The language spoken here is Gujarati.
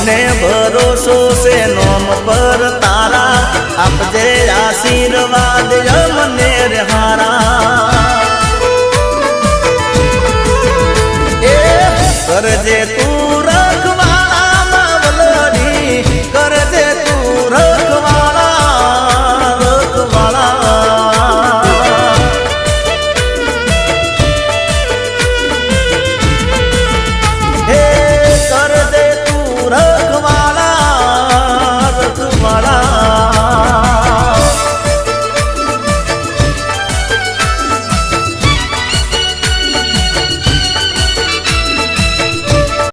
અમને ભરોસો છે નોમ પર તારા આપજે આશીર્વાદ અમને રે હારા એ કરજે તું